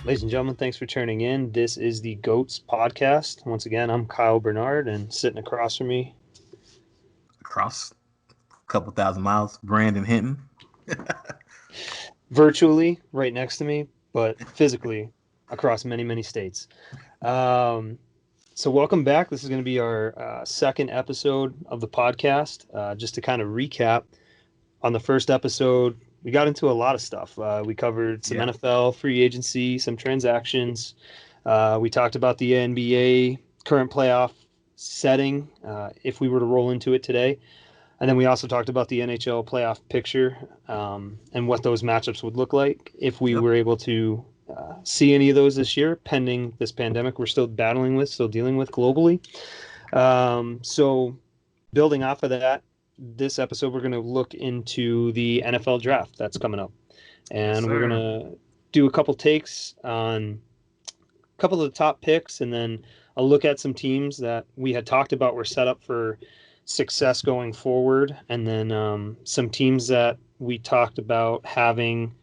Ladies and gentlemen, thanks for tuning in. This is the GOATS podcast. Once again, I'm Kyle Bernard, and sitting across from me, Across a couple thousand miles, Brandon Hinton. virtually right next to me, but physically across many, many states. Um, so, welcome back. This is going to be our second episode of the podcast. Just to kind of recap, on the first episode, we got into a lot of stuff. We covered some NFL free agency, some transactions. We talked about the NBA current playoff setting, if we were to roll into it today. And then we also talked about the NHL playoff picture and what those matchups would look like if we were able to see any of those this year, pending this pandemic we're still battling with, still dealing with globally. So building off of that, this episode we're going to look into the NFL draft that's coming up. And we're going to do a couple takes on a couple of the top picks, and then I'll look at some teams that we had talked about were set up for success going forward, and then some teams that we talked about having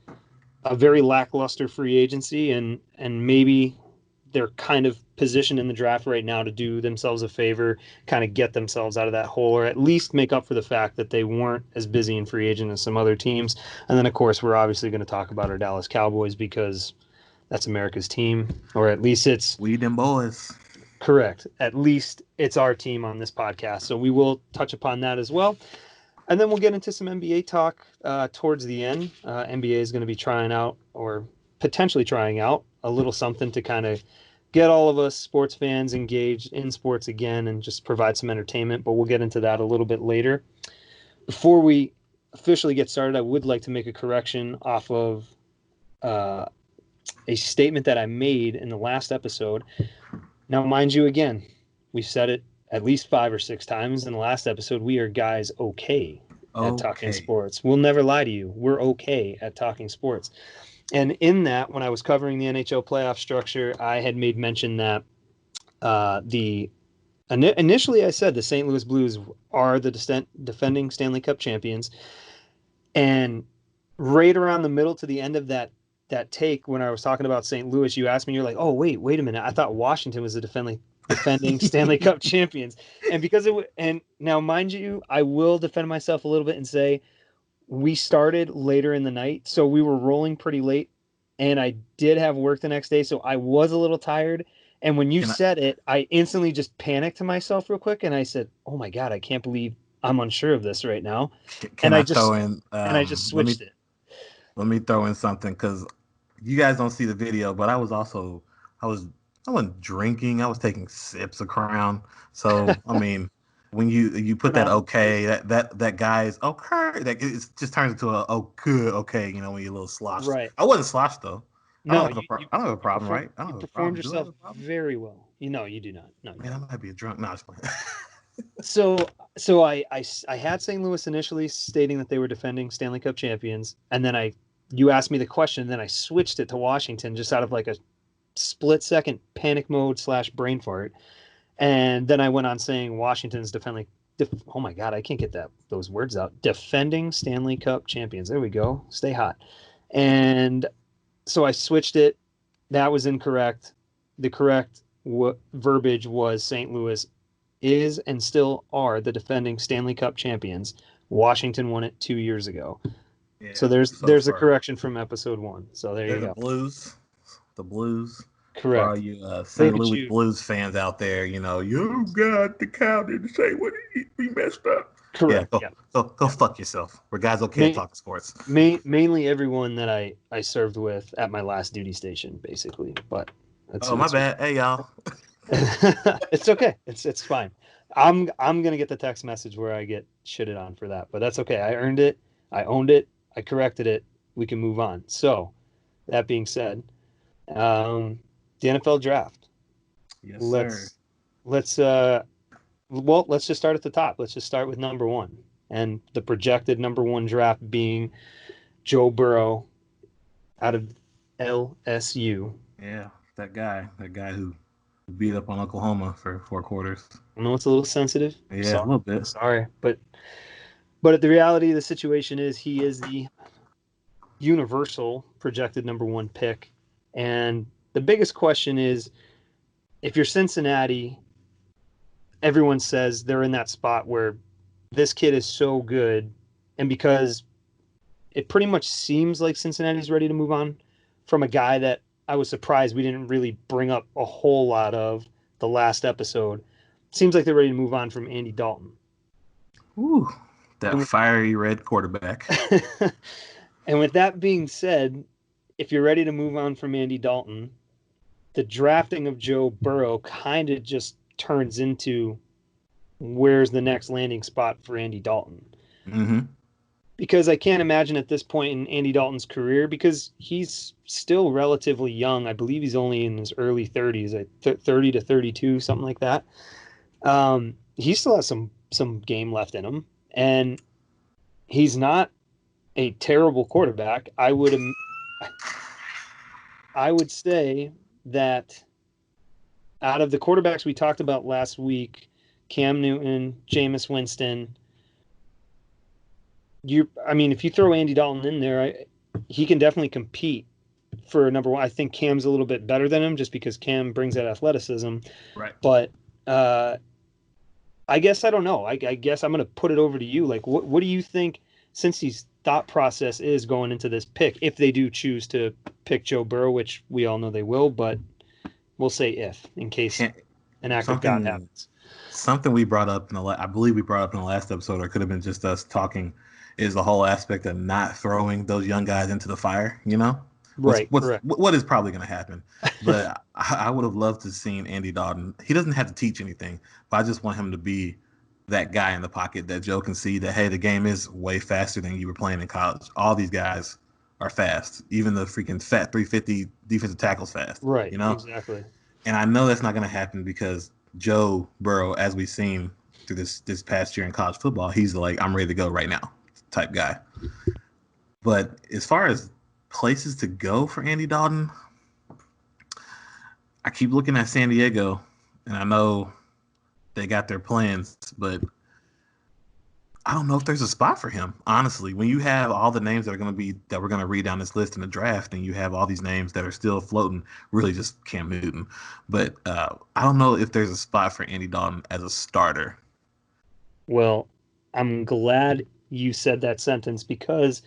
a very lackluster free agency, and maybe they're kind of positioned in the draft right now to do themselves a favor, kind of get themselves out of that hole, or at least make up for the fact that they weren't as busy in free agent as some other teams. And then, of course, we're obviously going to talk about our Dallas Cowboys because that's America's team, or at least it's... We them boys. Correct. At least it's our team on this podcast. So we will touch upon that as well. And then we'll get into some NBA talk towards the end. NBA is going to be trying out, or potentially trying out, a little something to kind of get all of us sports fans engaged in sports again and just provide some entertainment. But we'll get into that a little bit later. Before we officially get started, I would like to make a correction off of a statement that I made in the last episode. Now, mind you, again, we said it at least 5 or 6 times in the last episode. We are guys okay at talking sports. We'll never lie to you. We're okay at talking sports. And in that, when I was covering the NHL playoff structure, I had made mention that initially I said the St. Louis Blues are the defending Stanley Cup champions. And right around the middle to the end of that take, when I was talking about St. Louis, you asked me, you're like, oh, wait a minute. I thought Washington was the defending Stanley Cup champions. And because and now, mind you, I will defend myself a little bit and say we started later in the night. So we were rolling pretty late, and I did have work the next day. So I was a little tired. And when you said it, I instantly just panicked to myself real quick. And I said, oh my God, I can't believe I'm unsure of this right now. And I just switched it. Let me throw in something, because you guys don't see the video, but I wasn't drinking. I was taking sips of Crown. So I mean, when you put that that guy's okay, that it just turns into a okay, when you're a little sloshed. Right. I wasn't sloshed though. No, I don't have a problem, right? I don't you have a performed problem. yourself very well. You do not. No, man, I might be a drunk. No, I was playing. So I had St. Louis initially stating that they were defending Stanley Cup champions, and then you asked me the question, and then I switched it to Washington just out of like a split second panic mode / brain fart, and then I went on saying Washington's oh my God, I can't get those words out. Defending Stanley Cup champions. There we go. Stay hot. And so I switched it. That was incorrect. The correct verbiage was St. Louis is and still are the defending Stanley Cup champions. Washington won it 2 years ago. Yeah, so there's a correction from episode 1. So there you go. The Blues. Correct. For all you St. Louis Blues fans out there, you got the cow didn't say what we messed up. Correct. Go fuck yourself. We're guys okay at talking sports. Mainly everyone that I served with at my last duty station, basically. But my bad. Hey y'all. It's okay. It's fine. I'm gonna get the text message where I get shitted on for that, but that's okay. I earned it. I owned it. I corrected it. We can move on. So, that being said, the NFL draft. Yes, sir. Let's just start at the top. Let's just start with number 1, and the projected number 1 draft being Joe Burrow out of LSU. Yeah, that guy who beat up on Oklahoma for 4 quarters. I know it's a little sensitive. Yeah, a little bit. Sorry, but the reality of the situation is he is the universal projected number 1 pick, and the biggest question is, if you're Cincinnati, everyone says they're in that spot where this kid is so good, and because it pretty much seems like Cincinnati's ready to move on from a guy that I was surprised we didn't really bring up a whole lot of the last episode. Seems like they're ready to move on from Andy Dalton. Ooh, that And fiery red quarterback. and with that being said, if you're ready to move on from Andy Dalton, the drafting of Joe Burrow kind of just turns into where's the next landing spot for Andy Dalton. Mm-hmm. Because I can't imagine at this point in Andy Dalton's career, because he's still relatively young. I believe he's only in his early 30s, 30 to 32, something like that. He still has some game left in him, and he's not a terrible quarterback. I would say that out of the quarterbacks we talked about last week, Cam Newton, Jameis Winston, if you throw Andy Dalton in there, he can definitely compete for number one. I think Cam's a little bit better than him just because Cam brings that athleticism. Right. But I guess I don't know. I guess I'm going to put it over to you. Like, what do you think Cincy's thought process is going into this pick, if they do choose to pick Joe Burrow, which we all know they will, but we'll say if, in case an act of God happens. Something we brought up I believe we brought up in the last episode, or it could have been just us talking, is the whole aspect of not throwing those young guys into the fire. Right. What is probably going to happen. But I would have loved to have seen Andy Dalton. He doesn't have to teach anything, but I just want him to be that guy in the pocket that Joe can see that, hey, the game is way faster than you were playing in college. All these guys are fast. Even the freaking fat 350 defensive tackle's fast. Right. Exactly. And I know that's not going to happen because Joe Burrow, as we've seen through this past year in college football, he's like, I'm ready to go right now type guy. But as far as places to go for Andy Dalton, I keep looking at San Diego, and I know they got their plans, but I don't know if there's a spot for him. Honestly, when you have all the names that we're going to read down this list in the draft, and you have all these names that are still floating, really just Cam Newton. But I don't know if there's a spot for Andy Dalton as a starter. Well, I'm glad you said that sentence, because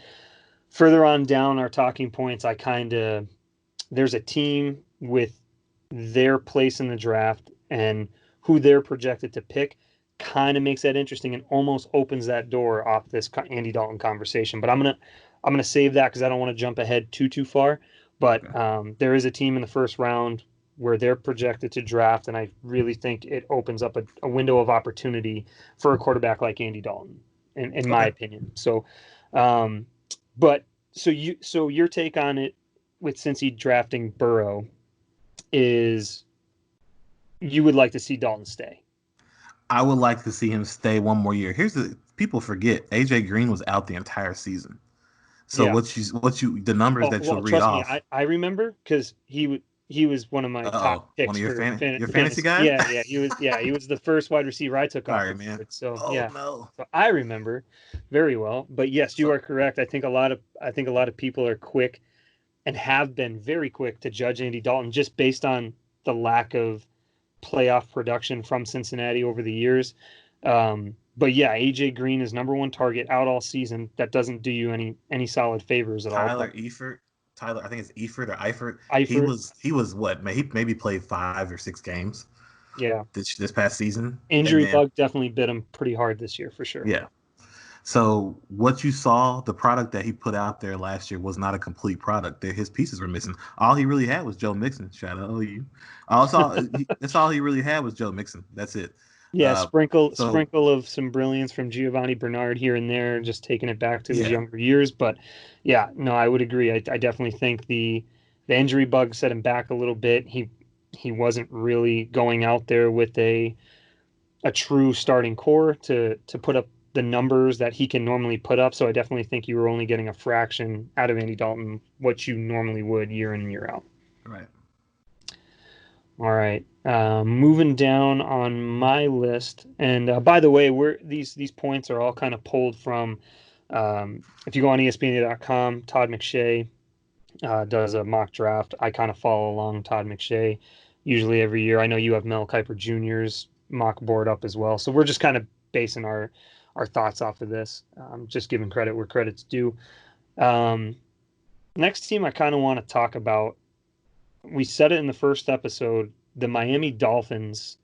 further on down our talking points, there's a team with their place in the draft and who they're projected to pick kind of makes that interesting and almost opens that door off this Andy Dalton conversation. But I'm gonna save that because I don't want to jump ahead too far. But there is a team in the first round where they're projected to draft, and I really think it opens up a window of opportunity for a quarterback like Andy Dalton, in my opinion. So, so your take on it with Cincy drafting Burrow is you would like to see Dalton stay. I would like to see him stay one more year. People forget AJ Green was out the entire season. So the numbers that you'll read off. Me, I remember because he was one of my top picks. One of your fantasy guys? Yeah, he was the first wide receiver I took off. Sorry, man. So no. So I remember very well. But yes, you are correct. I think a lot of people are quick and have been very quick to judge Andy Dalton just based on the lack of playoff production from Cincinnati over the years. But yeah, AJ Green is number one target out all season. That doesn't do you any solid favors at all. Tyler, I think it's Eifert or Eifert. He was what? He maybe played 5 or 6 games. Yeah. This past season. Injury bug definitely bit him pretty hard this year for sure. Yeah. So what you saw, the product that he put out there last year was not a complete product. His pieces were missing. All he really had was Joe Mixon. Shout out to you. That's all he really had was Joe Mixon. That's it. Yeah, sprinkle of some brilliance from Giovanni Bernard here and there, just taking it back to his younger years. But yeah, no, I would agree. I definitely think the injury bug set him back a little bit. He wasn't really going out there with a true starting core to put up the numbers that he can normally put up. So I definitely think you were only getting a fraction out of Andy Dalton, what you normally would year in and year out. Right. All right. Moving down on my list. And by the way, these points are all kind of pulled from, if you go on ESPN.com, Todd McShay does a mock draft. I kind of follow along Todd McShay usually every year. I know you have Mel Kiper Jr.'s mock board up as well. So we're just kind of basing our thoughts off of this, just giving credit where credit's due. Um, Next team I kind of want to talk about, we said it in the first episode, the Miami Dolphins,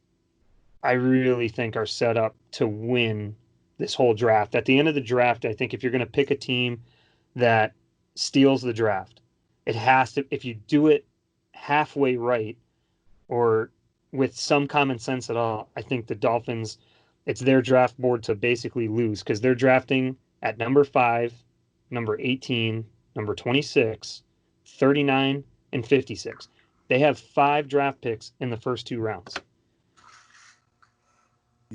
I really think are set up to win this whole draft. At the end of the draft, I think if you're going to pick a team that steals the draft, it has to, if you do it halfway right or with some common sense at all, I think the Dolphins, it's their draft board to basically lose because they're drafting at number 5, number 18, number 26, 39, and 56. They have 5 draft picks in the first 2 rounds.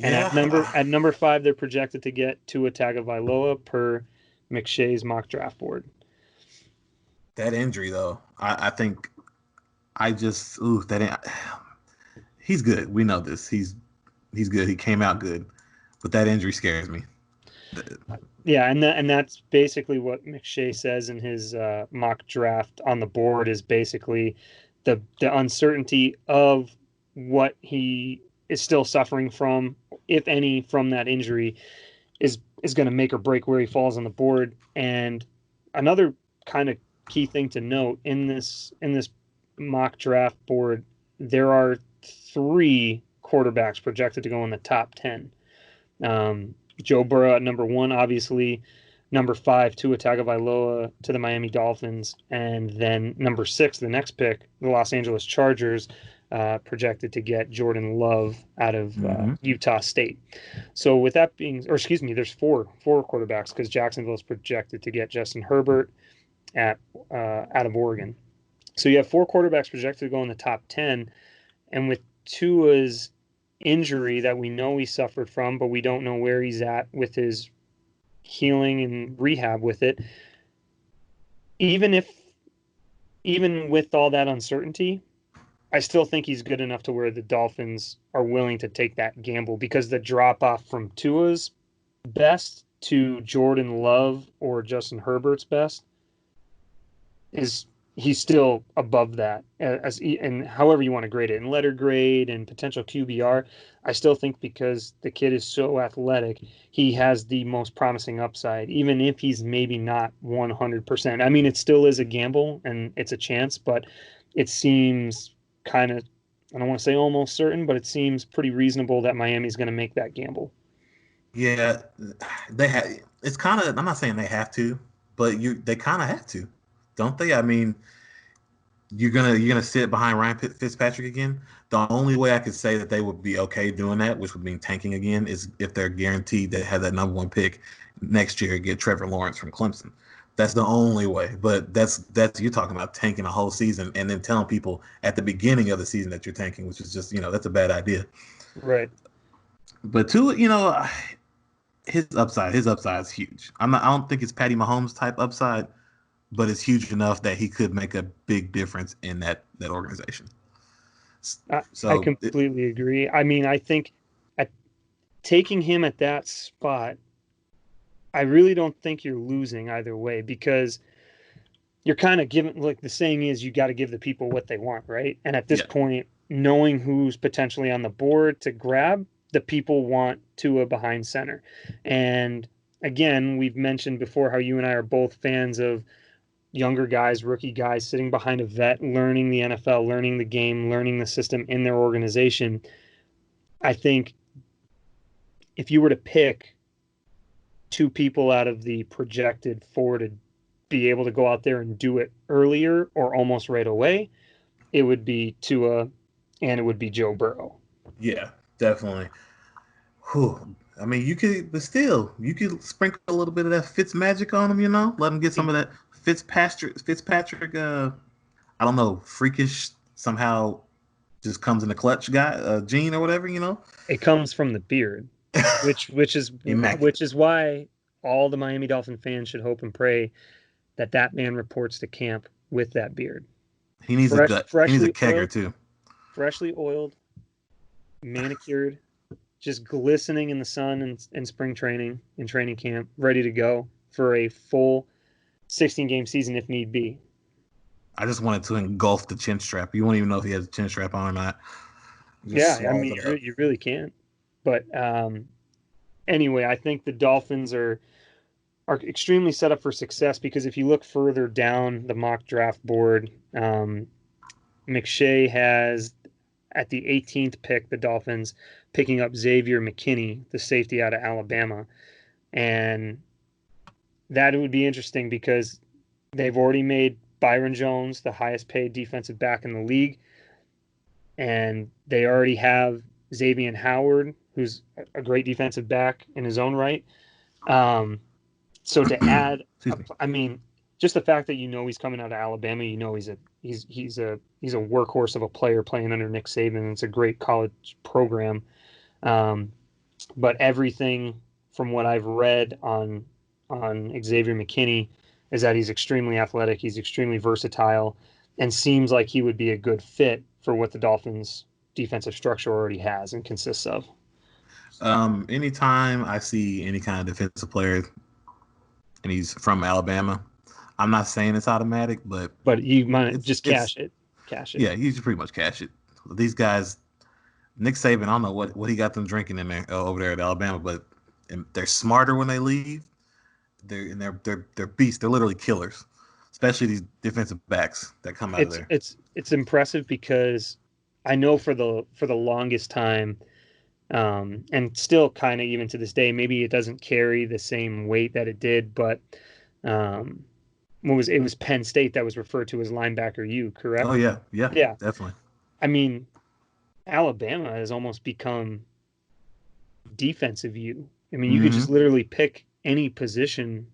And Yeah, at number 5, they're projected to get Tua Tagovailoa per McShay's mock draft board. that injury though, I think I just ooh that he's good. We know this. He's good. He came out good, but that injury scares me. Yeah, and that's basically what McShay says in his mock draft on the board is basically the uncertainty of what he is still suffering from, if any, from that injury is going to make or break where he falls on the board. And another kind of key thing to note in this mock draft board, there are 3 quarterbacks projected to go in the top 10. Joe Burrow at number 1, obviously. Number 5, Tua Tagovailoa to the Miami Dolphins, and then number 6, the next pick, the Los Angeles Chargers, projected to get Jordan Love out of Mm-hmm. Utah State. So with that being, or excuse me, there's four quarterbacks because Jacksonville is projected to get Justin Herbert at out of Oregon. So you have 4 quarterbacks projected to go in the top 10, and with Tua's injury that we know he suffered from, but we don't know where he's at with his healing and rehab with it. Even with all that uncertainty, I still think he's good enough to where the Dolphins are willing to take that gamble because the drop off from Tua's best to Jordan Love or Justin Herbert's best is he's still above that as and however you want to grade it in letter grade and potential QBR. I still think because the kid is so athletic, he has the most promising upside, even if he's maybe not 100%. I mean, it still is a gamble and it's a chance, but it seems kind of, I don't want to say almost certain, but it seems pretty reasonable that Miami's going to make that gamble. Yeah, they have. It's kind of. I'm not saying they have to, but they kind of have to, don't they? I mean, you're gonna sit behind Ryan Fitzpatrick again. The only way I could say that they would be okay doing that, which would mean tanking again, is if they're guaranteed to have that number 1 pick next year and get Trevor Lawrence from Clemson. That's the only way. But that's you're talking about tanking a whole season and then telling people at the beginning of the season that you're tanking, which is just that's a bad idea. Right. But two, his upside is huge. I don't think it's Patty Mahomes type upside, but it's huge enough that he could make a big difference in that organization. I So completely agree. I mean, I think at taking him at that spot, I really don't think you're losing either way because you're kind of giving, like the saying is, you got to give the people what they want, right? And at this yeah, point, knowing who's potentially on the board to grab, the people want Tua behind center. And again, we've mentioned before how you and I are both fans of younger guys, rookie guys sitting behind a vet, learning the NFL, learning the game, learning the system in their organization. I think if you were to pick 2 people out of the projected 4 to be able to go out there and do it earlier or almost right away, it would be Tua and it would be Joe Burrow. yeah, definitely. Whew. I mean, but still, you could sprinkle a little bit of that Fitz magic on him. Let him get some of that Fitzpatrick. I don't know, freakish somehow just comes in the clutch guy, gene or whatever. It comes from the beard, which Immaculate. is why all the Miami Dolphin fans should hope and pray that that man reports to camp with that beard. He needs a gut. He needs a Freshly kegger oiled, too. freshly oiled, manicured, just glistening in the sun in spring training, in training camp, ready to go for a full 16 game season if need be. I just wanted to engulf the chin strap. You won't even know if he has a chin strap on or not. It just Yeah, I swallows mean, it up. you really can't. But anyway, I think the Dolphins are extremely set up for success because if you look further down the mock draft board, McShay has at the 18th pick the Dolphins picking up Xavier McKinney, the safety out of Alabama, and that would be interesting because they've already made Byron Jones the highest paid defensive back in the league, and they already have Xavier Howard, who's a great defensive back in his own right. Um, so to add, Excuse me. I mean, just the fact that he's coming out of Alabama, he's a workhorse of a player playing under Nick Saban. It's a great college program, um, but everything from what I've read on Xavier McKinney is that he's extremely athletic, he's extremely versatile, and seems like he would be a good fit for what the Dolphins' defensive structure already has and consists of. Anytime I see any kind of defensive player and he's from Alabama, I'm not saying it's automatic, but But you might it's just it's cash it. yeah, you should pretty much cash it. These guys, Nick Saban, I don't know what he got them drinking in there over there at Alabama, but they're smarter when they leave. They're beasts. They're literally killers, especially these defensive backs that come out of there. It's impressive because I know for the longest time, and still kind of even to this day, maybe it doesn't carry the same weight that it did, but um, it was Penn State that was referred to as linebacker U, Oh correct? yeah, yeah, Yeah. definitely. I mean, Alabama has almost become defensive U. I mean, you could just Mm-hmm. literally pick any position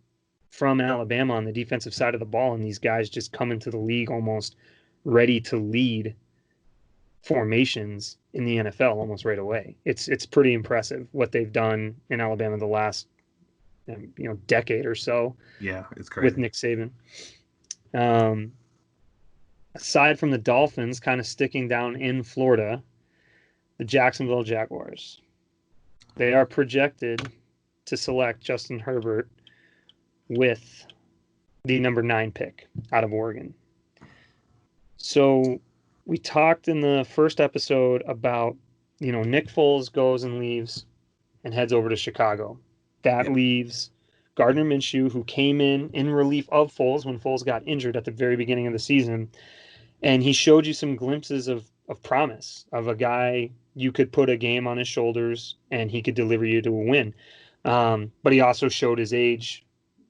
from Alabama on the defensive side of the ball, and these guys just come into the league almost ready to lead formations in the NFL almost right away. It's pretty impressive what they've done in Alabama the last decade or so Yeah, it's with crazy. Nick Saban. Um, Aside from the Dolphins, kind of sticking down in Florida, the Jacksonville Jaguars. They are projected to select Justin Herbert with the number 9 pick out of Oregon. So we talked in the first episode about, Nick Foles goes and leaves and heads over to Chicago. That Yeah. leaves Gardner Minshew, who came in relief of Foles when Foles got injured at the very beginning of the season. And he showed you some glimpses of promise of a guy you could put a game on his shoulders and he could deliver you to a win. But he also showed his age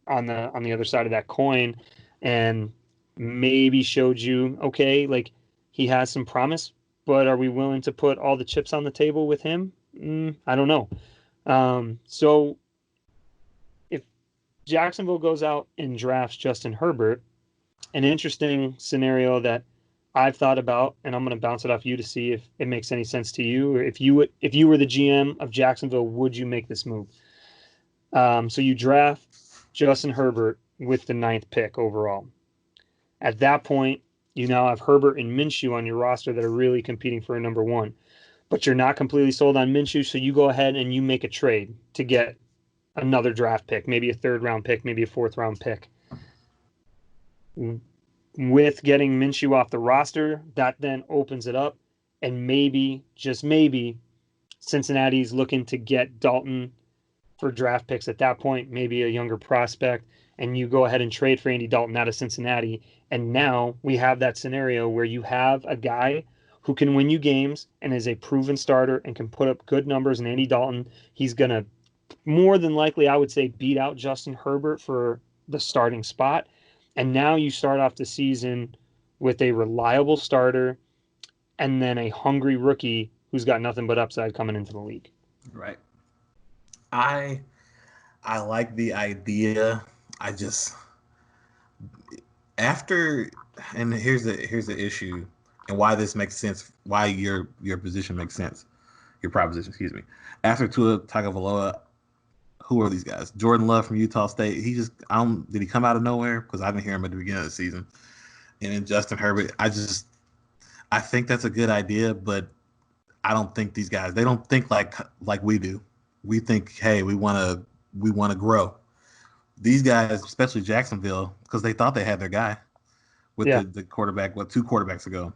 on the other side of that coin and maybe showed you, okay, like he has some promise, but are we willing to put all the chips on the table with him? I don't know. So if Jacksonville goes out and drafts Justin Herbert, an interesting scenario that I've thought about, and I'm going to bounce it off you to see if it makes any sense to you, or if you were the GM of Jacksonville, would you make this move? So you draft Justin Herbert with the 9th pick overall. At that point, you now have Herbert and Minshew on your roster that are really competing for a number 1. But you're not completely sold on Minshew, so you go ahead and you make a trade to get another draft pick, maybe a 3rd round pick, maybe a 4th round pick. With getting Minshew off the roster, that then opens it up, and maybe, just maybe, Cincinnati's looking to get Dalton for draft picks at that point, maybe a younger prospect, and you go ahead and trade for Andy Dalton out of Cincinnati. And now we have that scenario where you have a guy who can win you games and is a proven starter and can put up good numbers. And Andy Dalton, he's going to more than likely, I would say, beat out Justin Herbert for the starting spot. And now you start off the season with a reliable starter and then a hungry rookie who's got nothing but upside coming into the league. Right. I I like the idea. I just after and here's the issue and why this makes sense. Why your position makes sense. Your proposition, excuse me. After Tua Tagovailoa, who are these guys? Jordan Love from Utah State. He just I don't did he come out of nowhere? Because I didn't hear him at the beginning of the season. And then Justin Herbert, I think that's a good idea, but I don't think these guys they don't think like we do. We think, hey, we wanna grow. These guys, especially Jacksonville, because they thought they had their guy, with Yeah. the quarterback, 2 quarterbacks ago.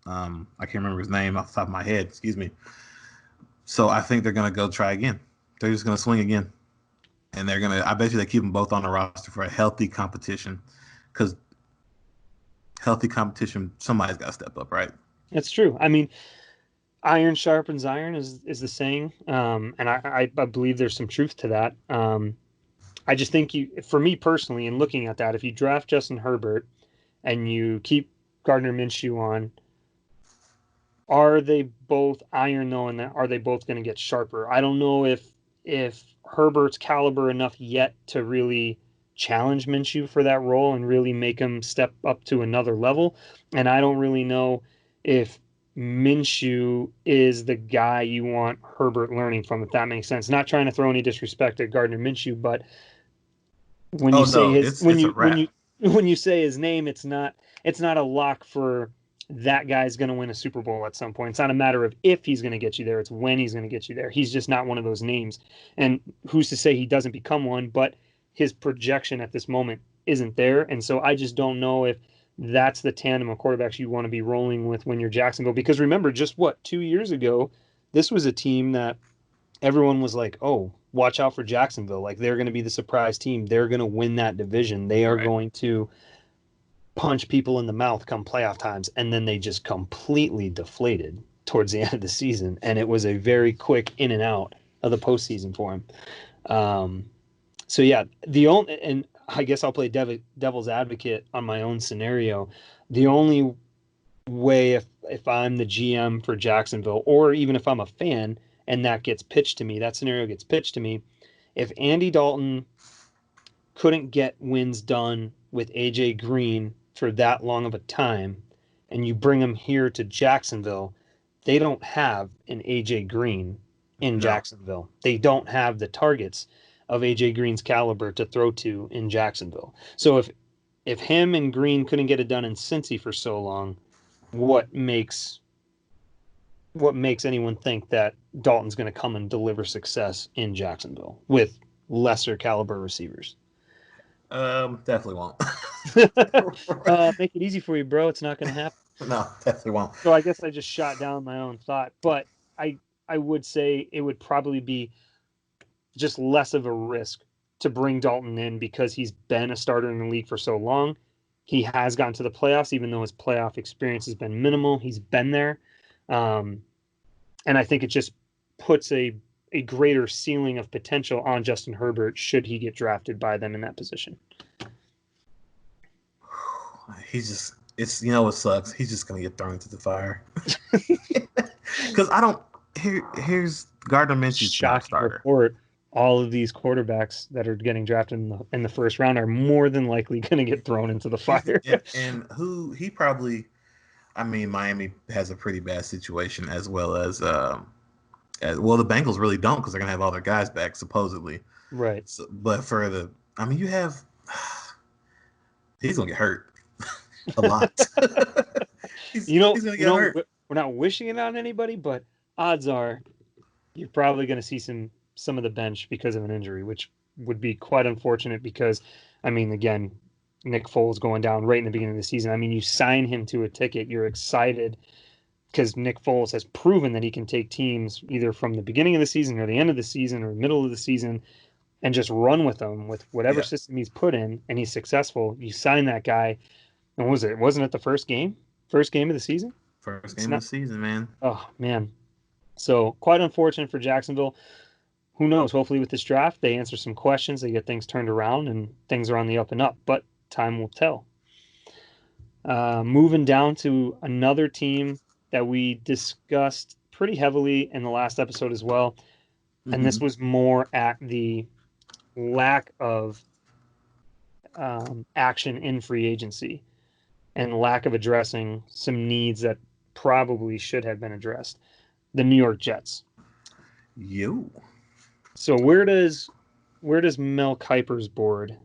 I can't remember his name off the top of my head. Excuse me. So I think they're gonna go try again. They're just gonna swing again, and they're gonna. I bet you they keep them both on the roster for a healthy competition, because healthy competition, somebody's got to step up, right? It's true. I mean, iron sharpens iron is the saying, and I believe there's some truth to that. I just think for me personally, in looking at that, if you draft Justin Herbert and you keep Gardner Minshew on, are they both iron though, and are they both going to get sharper? I don't know if Herbert's caliber enough yet to really challenge Minshew for that role and really make him step up to another level. And I don't really know if Minshew is the guy you want Herbert learning from, if that makes sense. Not trying to throw any disrespect at Gardner Minshew, but when you Oh say no, his it's a wrap. when you say his name, it's not a lock for that guy's going to win a Super Bowl at some point. It's not a matter of if he's going to get you there; it's when he's going to get you there. He's just not one of those names, and who's to say he doesn't become one? But his projection at this moment isn't there, and so I just don't know if that's the tandem of quarterbacks you want to be rolling with when you're Jacksonville. Because remember, just 2 years ago, this was a team that everyone was like, "Oh, watch out for Jacksonville. Like they're going to be the surprise team. They're going to win that division. They are Right. going to punch people in the mouth come playoff times." And then they just completely deflated towards the end of the season, and it was a very quick in and out of the postseason for him. Um, so yeah, the only and I guess I'll play devil's advocate on my own scenario. The only way if I'm the GM for Jacksonville, or even if I'm a fan and that gets pitched to me, that scenario gets pitched to me, if Andy Dalton couldn't get wins done with AJ Green for that long of a time, and you bring him here to Jacksonville, they don't have an AJ Green in No. Jacksonville. They don't have the targets of AJ Green's caliber to throw to in Jacksonville. So if him and Green couldn't get it done in Cincy for so long, what makes anyone think that Dalton's going to come and deliver success in Jacksonville with lesser caliber receivers? Definitely won't. Make it easy for you, bro. It's not going to happen. No, definitely won't. So I guess I just shot down my own thought, but I I would say it would probably be just less of a risk to bring Dalton in because he's been a starter in the league for so long. He has gotten to the playoffs, even though his playoff experience has been minimal. He's been there. Um, and I think it just puts a greater ceiling of potential on Justin Herbert should he get drafted by them in that position. He's just, it's, what sucks. He's just going to get thrown into the fire. Because I don't, here's Gardner Minshew's not a Shocking starter. report. All of these quarterbacks that are getting drafted in the first round are more than likely going to get thrown into the fire. And who he probably, I mean, Miami has a pretty bad situation as well as the Bengals really don't because they're gonna have all their guys back supposedly. Right. So, but for the, I mean, he's gonna get hurt a lot. he's gonna get hurt. We're not wishing it on anybody, but odds are you're probably going to see some of the bench because of an injury, which would be quite unfortunate because, I mean, again, Nick Foles going down right in the beginning of the season. I mean, you sign him to a ticket, you're excited because Nick Foles has proven that he can take teams either from the beginning of the season or the end of the season or middle of the season and just run with them with whatever system he's put in, and he's successful. You sign that guy, and what was it? Wasn't it the first game? First game of the season? First game of the season, man. Oh, man. So quite unfortunate for Jacksonville. Who knows? Hopefully with this draft, they answer some questions, they get things turned around, and things are on the up and up. But time will tell. Moving down to another team that we discussed pretty heavily in the last episode as well. And this was more at the lack of action in free agency and lack of addressing some needs that probably should have been addressed. The New York Jets. So where does Mel Kiper's board,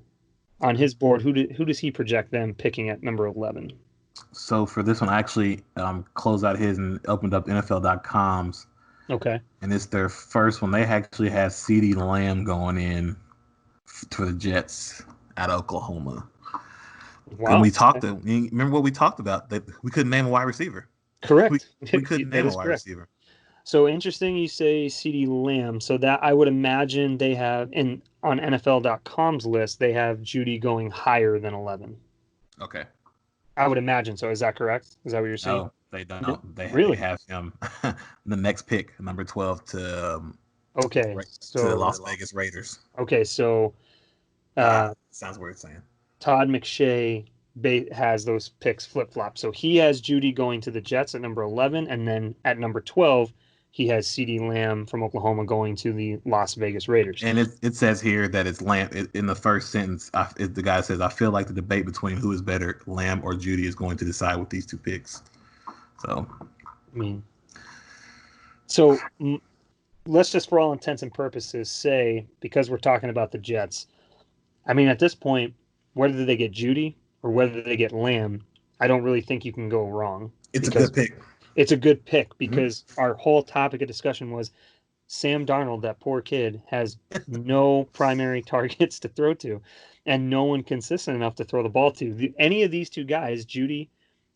on his board, who does he project them picking at number 11? So for this one, I actually closed out his and opened up NFL.com's. Okay. And it's their first one. They actually had CeeDee Lamb going in for the Jets out of Oklahoma, And Wow. we talked. Remember what we talked about? That we couldn't name a wide receiver. We Correct. we couldn't That name a is wide correct. receiver. So interesting you say CeeDee Lamb. So that I would imagine they have in on NFL.com's list, they have Judy going higher than 11. Okay. I would imagine so. Is that correct? Is that what you're saying? No, they No, don't. They really? have him the next pick, number 12 Okay. to the So Las Vegas Raiders. okay, so uh Sounds weird saying. Todd McShay has those picks flip flop. So he has Judy going to the Jets at number 11, and then at number 12, he has CeeDee Lamb from Oklahoma going to the Las Vegas Raiders. And it says here that it's Lamb in the first sentence. The guy says, "I feel like the debate between who is better, Lamb or Judy, is going to decide with these two picks." So, I mean, so let's just, for all intents and purposes, say because we're talking about the Jets. I mean, at this point, whether they get Judy or whether they get Lamb, I don't really think you can go wrong it's a because good pick. it's a good pick Mm-hmm. because our whole topic of discussion was Sam Darnold, that poor kid, has no primary targets to throw to and no one consistent enough to throw the ball to. Any of these two guys, Judy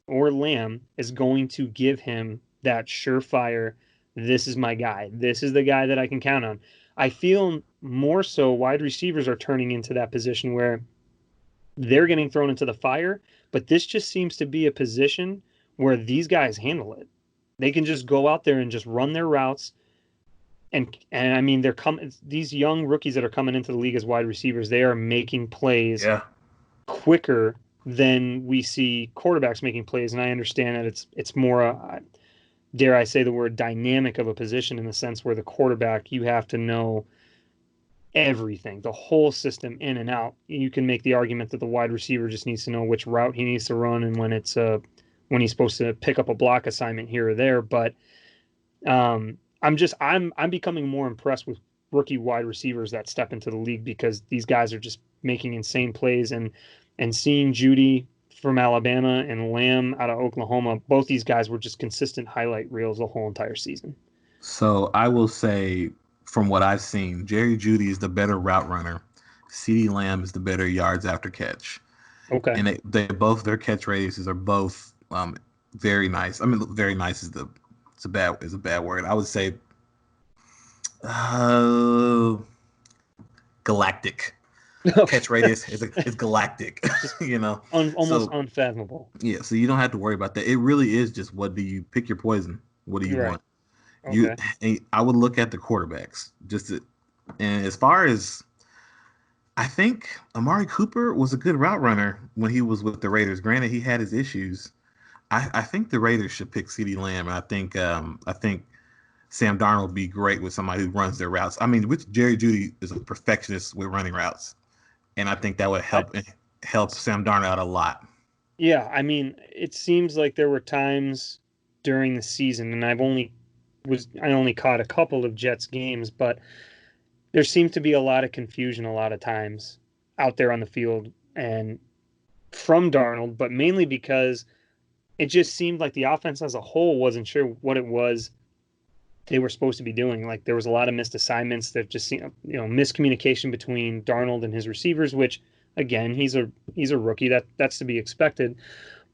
or Lamb, is going to give him that surefire, this is my guy. This is the guy that I can count on. I feel more so wide receivers are turning into that position where they're getting thrown into the fire, but this just seems to be a position where these guys handle it. They can just go out there and just run their routes. And I mean they're coming, these young rookies that are coming into the league as wide receivers, they are making plays Yeah. quicker than we see quarterbacks making plays. And I understand that it's more dare I say the word dynamic of a position in the sense where the quarterback, you have to know everything, the whole system in and out. You can make the argument that the wide receiver just needs to know which route he needs to run and when he's supposed to pick up a block assignment here or there. But I'm becoming more impressed with rookie wide receivers that step into the league because these guys are just making insane plays and seeing Judy from Alabama and Lamb out of Oklahoma, both these guys were just consistent highlight reels the whole entire season. So I will say, from what I've seen, Jerry Judy is the better route runner. CeeDee Lamb is the better yards after catch. Okay. And they both, their catch radiuses are both very nice. I mean, very nice is a bad word. I would say uh, galactic. Okay. Catch radius is galactic. Just You know, almost so unfathomable. yeah, so you don't have to worry about that. It really is just, what do you pick your poison? What do you Right. want? You Okay. and I would look at the quarterbacks and as far as, I think Amari Cooper was a good route runner when he was with the Raiders. Granted, he had his issues. I think the Raiders should pick CeeDee Lamb. And I think Sam Darnold would be great with somebody who runs their routes. I mean, with Jerry Judy is a perfectionist with running routes, and I think that would I, help Sam Darnold out a lot. yeah, I mean, it seems like there were times during the season, and I only caught a couple of Jets games, but there seemed to be a lot of confusion a lot of times out there on the field and from Darnold, but mainly because it just seemed like the offense as a whole wasn't sure what it was they were supposed to be doing. Like there was a lot of missed assignments that just miscommunication between Darnold and his receivers, which again he's a rookie, that's to be expected.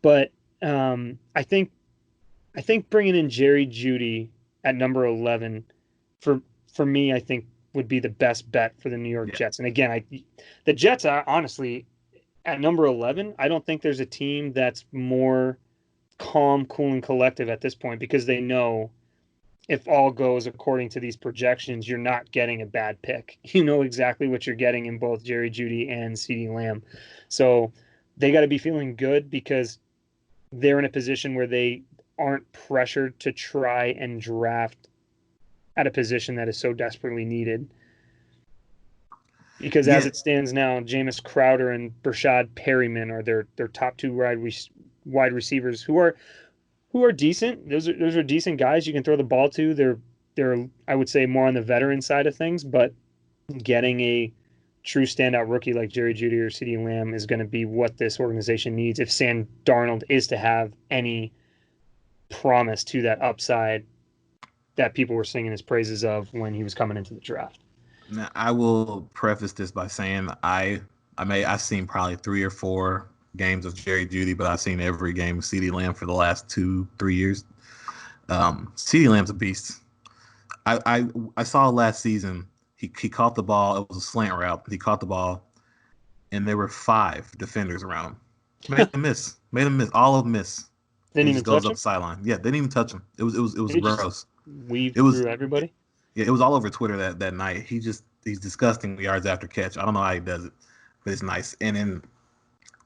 But I think bringing in Jerry Judy at number 11 for for me, I think would be the best bet for the New York Yeah. Jets. And again, the Jets are honestly at number 11. I don't think there's a team that's more calm, cool, and collective at this point because they know if all goes according to these projections, you're not getting a bad pick. You know exactly what you're getting in both Jerry Judy and CeeDee Lamb. So they got to be feeling good because they're in a position where they aren't pressured to try and draft at a position that is so desperately needed. Because as Yeah, it stands now, Jameis Crowder and Brashad Perryman are their top two wide receivers who are decent. Those are decent guys you can throw the ball to. They're I would say more on the veteran side of things, but getting a true standout rookie like Jerry Judy or CeeDee Lamb is going to be what this organization needs if Sam Darnold is to have any promise to that upside that people were singing his praises of when he was coming into the draft. now I will preface this by saying I've seen probably three or four games of Jerry Jeudy, but I've seen every game of CeeDee Lamb for the last 2-3 years. CeeDee Lamb's a beast. I saw last season. He caught the ball. It was a slant route. He caught the ball, and there were 5 defenders around him. Made him miss. Made him miss. All of them miss. And Didn't he even just goes touch up him. the sideline. Yeah, didn't even touch him. It was He just gross. weaved It was through everybody. it was all over Twitter that night. He's disgusting yards after catch. I don't know how he does it, but it's nice. And then,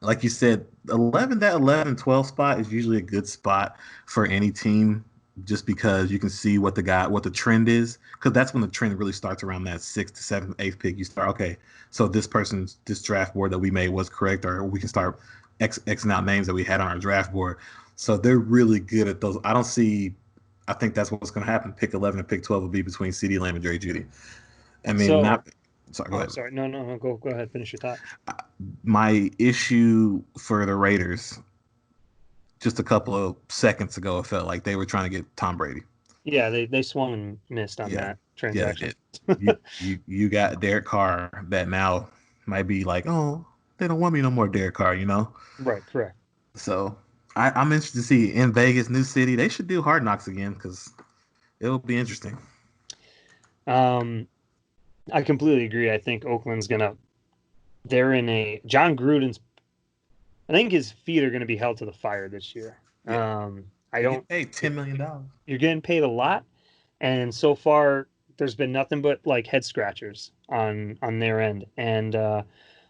like you said, 11-12 spot is usually a good spot for any team, just because you can see what the trend is, because that's when the trend really starts around that 6th to 7th, 8th pick. You start, okay, so this draft board that we made was correct, or we can start Xing out names that we had on our draft board. So they're really good at those. I think that's what's going to happen. Pick 11 and pick 12 will be between CeeDee Lamb and Jerry Jeudy. I mean, So, not. Sorry, go oh, ahead. sorry. No. Go ahead. Finish your thought. My issue for the Raiders, just a couple of seconds ago, it felt like they were trying to get Tom Brady. Yeah, they swung and missed on Yeah, that yeah, they transaction. did. You got Derek Carr that now might be like, oh, they don't want me no more, Derek Carr. Right, correct. So I'm interested to see in Vegas, new city. They should do Hard Knocks again because it'll be interesting. I completely agree. I think Oakland's gonna. They're in a John Gruden's. I think his feet are going to be held to the fire this year. Yeah, I you don't. get paid $10 million. You're getting paid a lot, and so far there's been nothing but like head scratchers on their end. And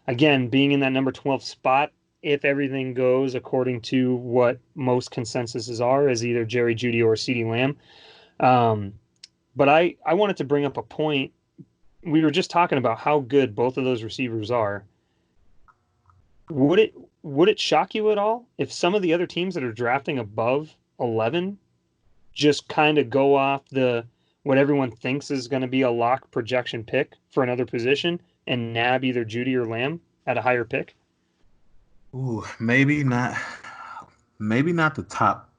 again, being in that number 12 spot, if everything goes according to what most consensuses are, is either Jerry Jeudy or CeeDee Lamb. But I wanted to bring up a point. We were just talking about how good both of those receivers are. Would it shock you at all if some of the other teams that are drafting above 11 just kind of go off the what everyone thinks is going to be a lock projection pick for another position and nab either Jeudy or Lamb at a higher pick? Ooh, maybe not. Maybe not the top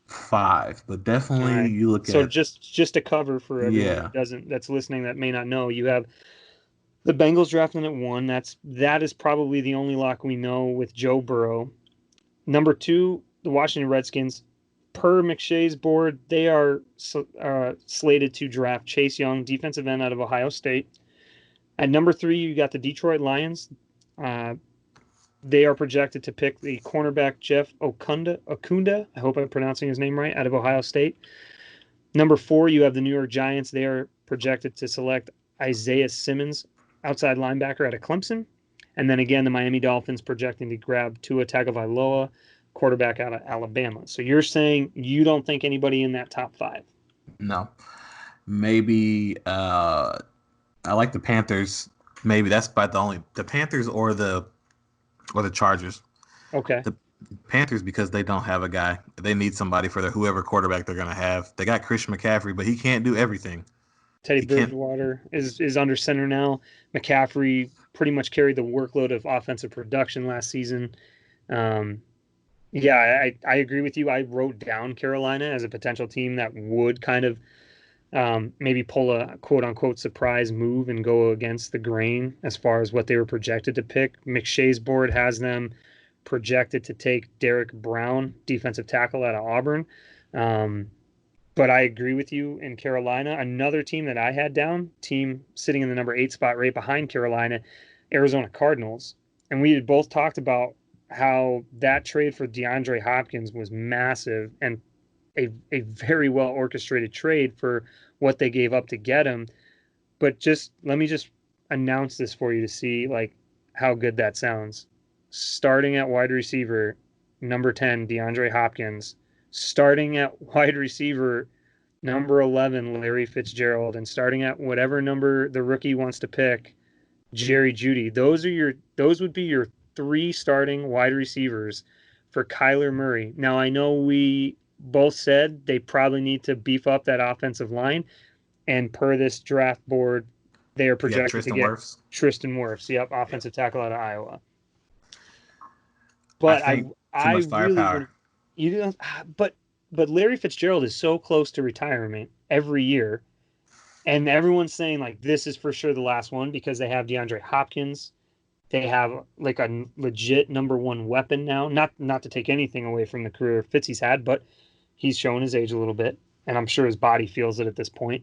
5, but All definitely right. you look So at. just to cover for everyone Yeah, that's listening that may not know, you have the Bengals drafting at 1. That is probably the only lock we know with Joe Burrow. Number 2, the Washington Redskins. Per McShay's board, they are slated to draft Chase Young, defensive end out of Ohio State. At number 3, you got the Detroit Lions. They are projected to pick the cornerback Jeff Okunda. I hope I'm pronouncing his name right, out of Ohio State. Number 4, you have the New York Giants. They are projected to select Isaiah Simmons, outside linebacker out of Clemson. And then again, the Miami Dolphins projecting to grab Tua Tagovailoa, quarterback out of Alabama. So you're saying you don't think anybody in that top 5? no. Maybe I like the Panthers. Maybe that's about the Panthers or the Chargers. Okay. The Panthers, because they don't have a guy. They need somebody for whoever quarterback they're gonna have. They got Christian McCaffrey, but he can't do everything. Teddy He can't. Bridgewater is under center now. McCaffrey pretty much carried the workload of offensive production last season. Um, yeah, I agree with you. I wrote down Carolina as a potential team that would kind of maybe pull a quote unquote surprise move and go against the grain as far as what they were projected to pick. McShay's board has them projected to take Derek Brown, defensive tackle out of Auburn. Um, but I agree with you in Carolina. Another team that I had down, team sitting in the number 8 spot right behind Carolina, Arizona Cardinals. And we had both talked about how that trade for DeAndre Hopkins was massive and a very well orchestrated trade for what they gave up to get him. But just let me just announce this for you to see like how good that sounds. Starting at wide receiver, number 10, DeAndre Hopkins. Starting at wide receiver, number 11, Larry Fitzgerald. And starting at whatever number the rookie wants to pick, Jerry Jeudy. Those would be your 3 starting wide receivers for Kyler Murray. Now I know we both said they probably need to beef up that offensive line, and per this draft board, they are You got projected to Tristan get Wirfs. Tristan Wirfs, yep, Yeah. offensive tackle out of Iowa. I But I think too I much really would firepower. you know but Larry Fitzgerald is so close to retirement every year, and everyone's saying like this is for sure the last one because they have DeAndre Hopkins. They have like a legit number one weapon now. Not to take anything away from the career Fitzy's had, but he's shown his age a little bit, and I'm sure his body feels it at this point.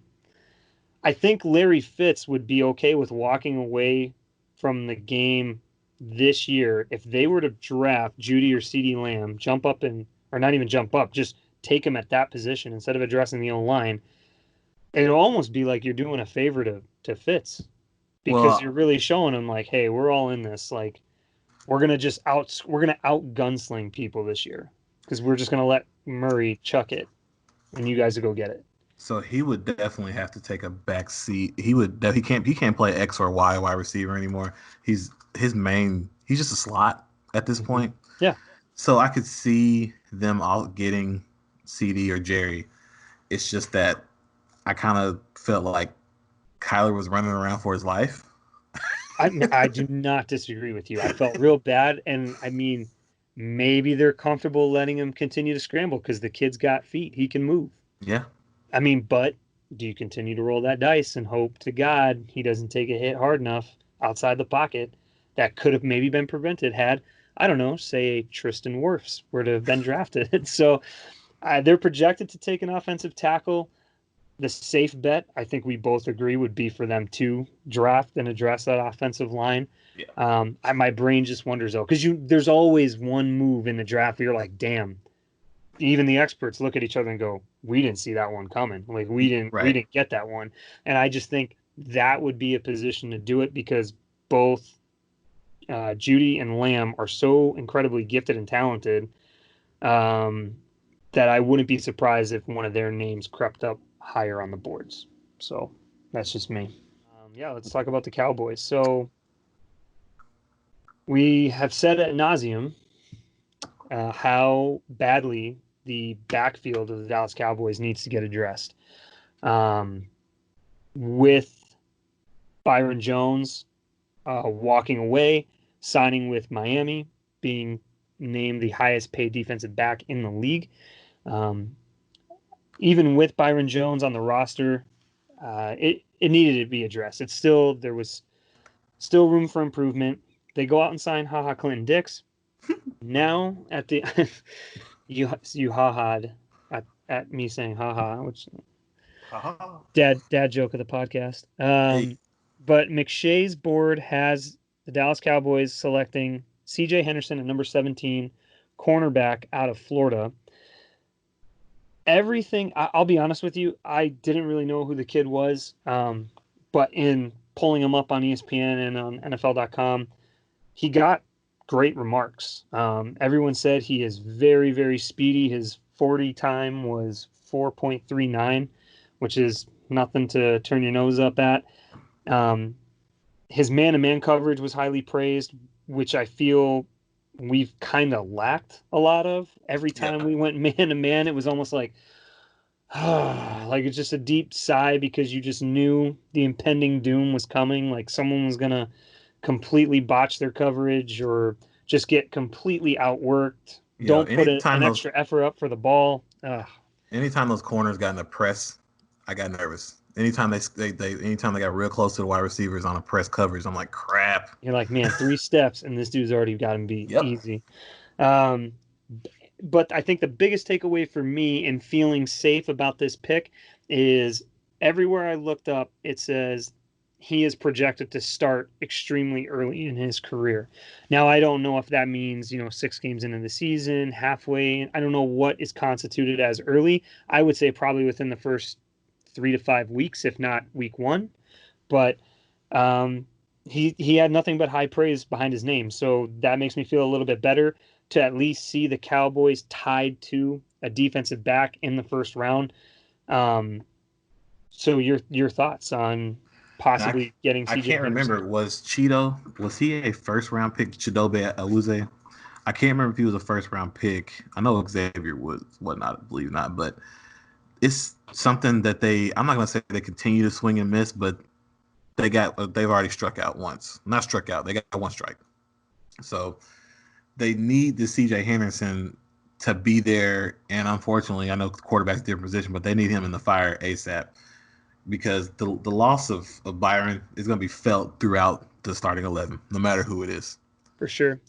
I think Larry Fitz would be okay with walking away from the game this year if they were to draft Judy or CeeDee Lamb, jump up and or not even jump up, just take him at that position instead of addressing the O line. It'd almost be like you're doing a favor to Fitz because Well, you're really showing him like, hey, we're all in this. Like we're gonna out gunsling people this year because we're just gonna let Murray chuck it and you guys will go get it. so he would definitely have to take a back seat. He can't play X or Y wide receiver anymore. He's just a slot at this Mm-hmm. point. Yeah. So I could see them all getting CD or Jerry. It's just that I kind of felt like Kyler was running around for his life. I do not disagree with you. I felt real bad, and I mean, maybe they're comfortable letting him continue to scramble because the kid's got feet. He can move. Yeah. I mean, but do you continue to roll that dice and hope to God he doesn't take a hit hard enough outside the pocket that could have maybe been prevented had, I don't know, say Tristan Wirfs were to have been drafted. So they're projected to take an offensive tackle. The safe bet, I think we both agree, would be for them to draft and address that offensive line. Yeah. My brain just wonders though, because there's always one move in the draft where you're like, damn. Even the experts look at each other and go, "We didn't see that one coming. Like we Right. didn't get that one." And I just think that would be a position to do it because both Judy and Lamb are so incredibly gifted and talented um, that I wouldn't be surprised if one of their names crept up higher on the boards. So that's just me. Yeah, let's talk about the Cowboys. So we have said ad nauseum how badly the backfield of the Dallas Cowboys needs to get addressed. Um, with Byron Jones walking away, signing with Miami, being named the highest paid defensive back in the league. Um, Even with Byron Jones on the roster, it needed to be addressed. There was still room for improvement. They go out and sign HaHa Clinton Dix. Now at the you ha-had at me saying haha, which dad joke of the podcast. Hey, But McShay's board has the Dallas Cowboys selecting C.J. Henderson at number 17, cornerback out of Florida. I'll be honest with you, I didn't really know who the kid was, but in pulling him up on ESPN and on NFL.com, he got great remarks. Everyone said he is very, very speedy. His 40 time was 4.39, which is nothing to turn your nose up at. His man-to-man coverage was highly praised, which I feel we've kind of lacked a lot of. Every time yeah. we went man-to-man, it was almost like, like it's just a deep sigh because you just knew the impending doom was coming. Like someone was going to completely botch their coverage or just get completely outworked. Don't put an extra effort up for the ball. Anytime those corners got in the press, I got nervous. Anytime anytime they got real close to the wide receivers on a press coverage, I'm like, crap. You're like, man, 3 steps and this dude's already got him beat. Yep. Easy. Um, but I think the biggest takeaway for me in feeling safe about this pick is everywhere I looked up, it says he is projected to start extremely early in his career. Now, I don't know if that means, 6 games into the season, halfway. I don't know what is constituted as early. I would say probably within the first 3 to 5 weeks, if not week one. But he had nothing but high praise behind his name. So that makes me feel a little bit better to at least see the Cowboys tied to a defensive back in the first round. So your thoughts on possibly getting I CJ can't Henderson? remember. Was he a first round pick, Chidobe Awuzie? I can't remember if he was a first round pick. I know Xavier was whatnot, I believe not, but it's something that I'm not gonna say they continue to swing and miss, but they've already struck out once. Not struck out, they got one strike. So they need the CJ Henderson to be there, and unfortunately, I know the quarterback's a different position, but they need him in the fire ASAP because the loss of Byron is going to be felt throughout the starting 11, no matter who it is. For sure.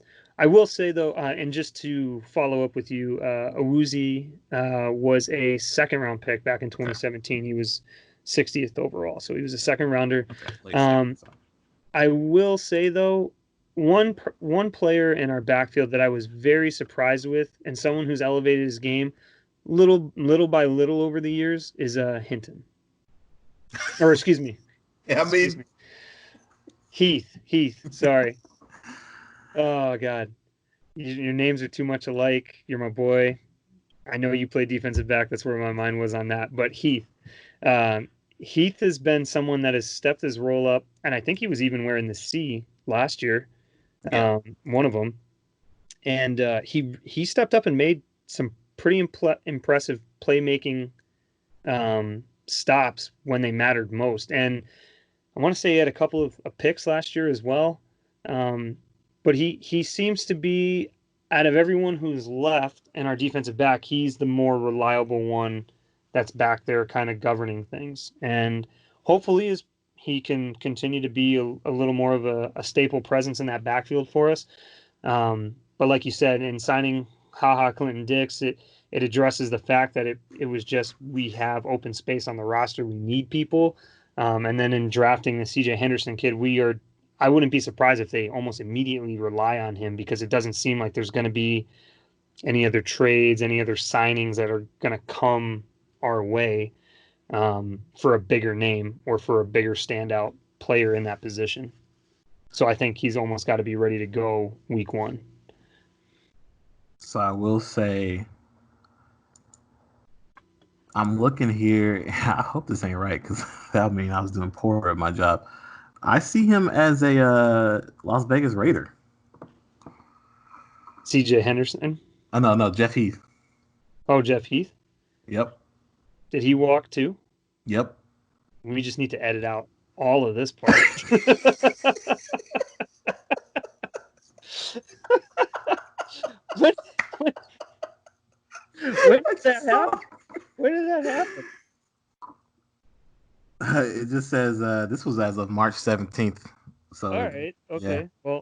I will say though, and just to follow up with you, Awuzie was a second round pick back in 2017. He was 60th overall, so he was a second rounder. Okay, late Um, second. So. I will say though, one player in our backfield that I was very surprised with, and someone who's elevated his game little by little over the years, is Hinton. Or excuse me, Yeah, I excuse mean, me, Heath. Sorry. Oh God. Your names are too much alike. You're my boy. I know you play defensive back. That's where my mind was on that. But um, Heath has been someone that has stepped his role up, and I think he was even wearing the C last year, yeah. one of them. And he stepped up and made some pretty impressive playmaking stops when they mattered most. And I want to say he had a couple of picks last year as well. Um, but he seems to be, out of everyone who's left in our defensive back, he's the more reliable one that's back there kind of governing things. And hopefully he can continue to be a little more of a staple presence in that backfield for us. But like you said, in signing Clinton Dix, it addresses the fact that it was just we have open space on the roster. We need people. And then in drafting the CJ Henderson kid, I wouldn't be surprised if they almost immediately rely on him because it doesn't seem like there's going to be any other trades, any other signings that are going to come our way for a bigger name or for a bigger standout player in that position. So I think he's almost got to be ready to go week one. So I will say, I'm looking here. I hope this ain't right because that mean I was doing poor at my job. I see him as a Las Vegas Raider. CJ Henderson. Oh no, Jeff Heath. Oh, Jeff Heath. Yep. Did he walk too? Yep. We just need to edit out all of this part. when, when, when did that happen? When did that happen? It just says this was as of March 17th. So All right. Okay. Yeah.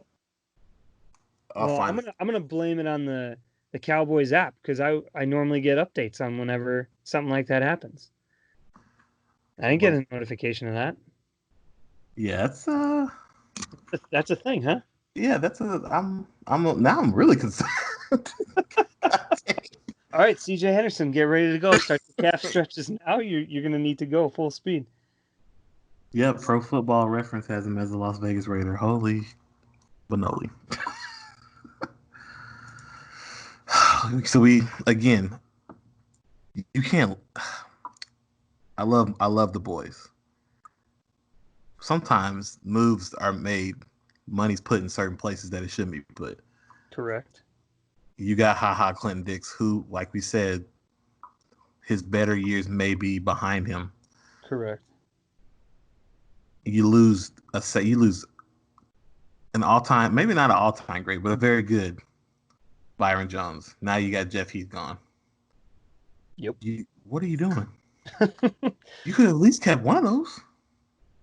I'll find I'm gonna blame it on the Cowboys app because I normally get updates on whenever something like that happens. I didn't get a notification of that. Yeah, That's a thing, huh? yeah, now I'm really concerned. All right, CJ Henderson, get ready to go. Start the calf stretches now. You're gonna need to go full speed. Yeah, Pro Football Reference has him as a Las Vegas Raider. Holy Bonoli. So you can't. I love the boys. Sometimes moves are made, money's put in certain places that it shouldn't be put. Correct. You got Clinton Dix, who, like we said, his better years may be behind him. Correct. You lose an all-time, maybe not an all-time great, but a very good Byron Jones. Now you got Jeff Heath gone. Yep. What are you doing? You could have at least kept one of those.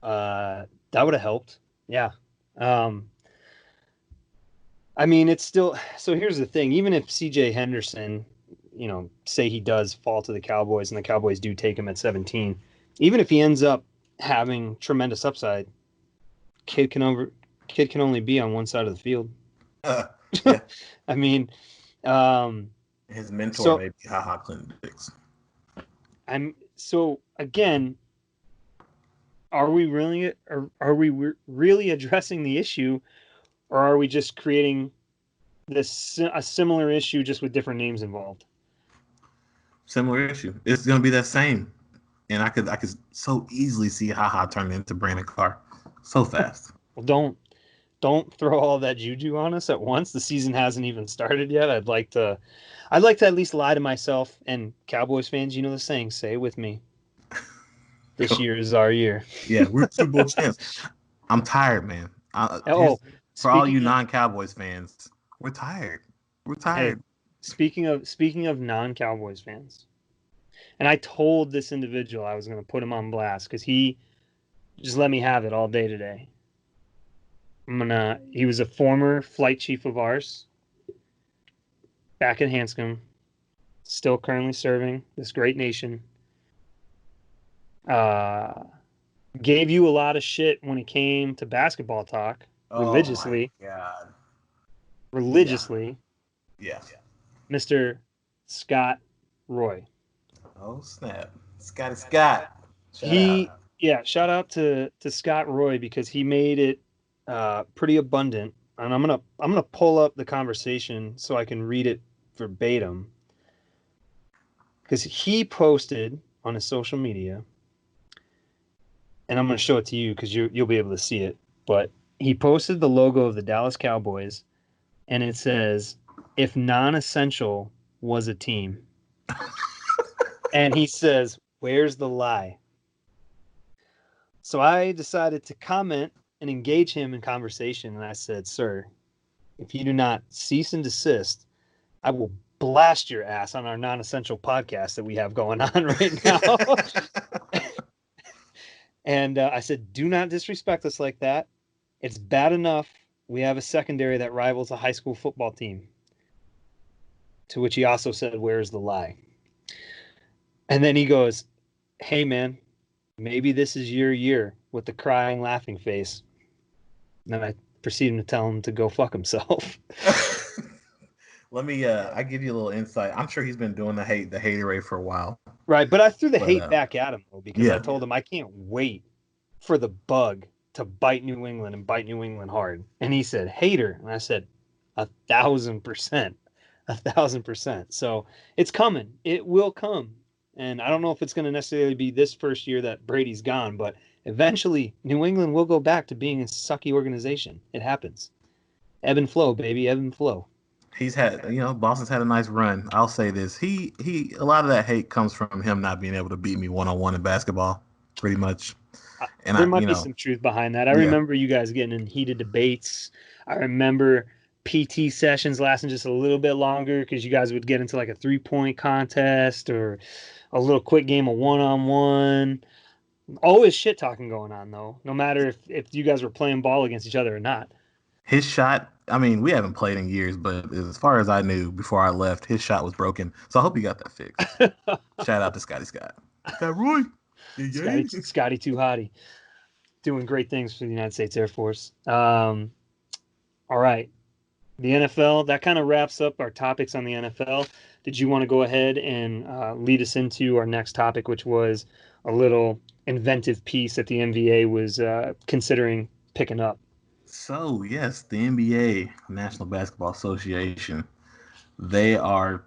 That would have helped. Yeah. I mean, it's still. So here's the thing. Even if CJ Henderson, say he does fall to the Cowboys and the Cowboys do take him at 17, even if he ends up having tremendous upside, kid can only be on one side of the field. Yeah. I mean, his mentor may be Clinton Dix. So again, are we really addressing the issue, or are we just creating a similar issue just with different names involved? Similar issue. It's going to be that same, and I could so easily see turn into Brandon Carr so fast. Well, don't throw all that juju on us at once. The season hasn't even started yet. I'd like to at least lie to myself and Cowboys fans. You know the saying, say it with me. This year is our year. Yeah, we're Super Bowl champs. I'm tired, man. For all you non-Cowboys fans, we're tired. We're tired. Hey, speaking of non-Cowboys fans, and I told this individual I was going to put him on blast because he just let me have it all day today. He was a former flight chief of ours back in Hanscom, still currently serving this great nation. Uh, Gave you a lot of shit when it came to basketball talk Oh my religiously. God. Yeah. Religiously, Yeah. Mr. Scott Roy. Oh snap. Scotty Scott. Shout He, out. yeah, shout out to Scott Roy because he made it pretty abundant. And I'm gonna pull up the conversation so I can read it verbatim because he posted on his social media, and I'm gonna show it to you because you'll be able to see it. But he posted the logo of the Dallas Cowboys, and it says, "If non-essential was a team," and he says, "Where's the lie?" So I decided to comment and engage him in conversation. And I said, "Sir, if you do not cease and desist, I will blast your ass on our non essential podcast that we have going on right now." And I said, "Do not disrespect us like that. It's bad enough we have a secondary that rivals a high school football team." To which he also said, "Where's the lie?" And then he goes, "Hey, man, maybe this is your year," with the crying, laughing face. And then I proceeded to tell him to go fuck himself. Let me I give you a little insight. I'm sure he's been doing the haterade for a while. Right. But I threw the But hate back at him, though, because I yeah. told him I can't wait for the bug to bite New England and bite New England hard. And he said, "Hater." And I said, 1,000%. 1,000%. So it's coming. It will come. And I don't know if it's going to necessarily be this first year that Brady's gone, but eventually New England will go back to being a sucky organization. It happens. Ebb and flow, baby. Ebb and flow. He's had, Boston's had a nice run. I'll say this. He a lot of that hate comes from him not being able to beat me one on one in basketball, pretty much. And There might be some truth behind that. I yeah. remember you guys getting in heated debates. I remember PT sessions lasting just a little bit longer because you guys would get into like a 3-point contest or a little quick game of one on one. Always shit talking going on though, no matter if you guys were playing ball against each other or not. His shot, I mean, we haven't played in years, but as far as I knew before I left, his shot was broken. So I hope he got that fixed. Shout out to Scotty Scott. Scott Roy. Yeah, yeah. Scotty Too Hottie doing great things for the United States Air Force. All right. The NFL, that kind of wraps up our topics on the NFL. Did you want to go ahead and lead us into our next topic, which was a little inventive piece that the NBA was considering picking up? So, yes, the NBA, National Basketball Association, they are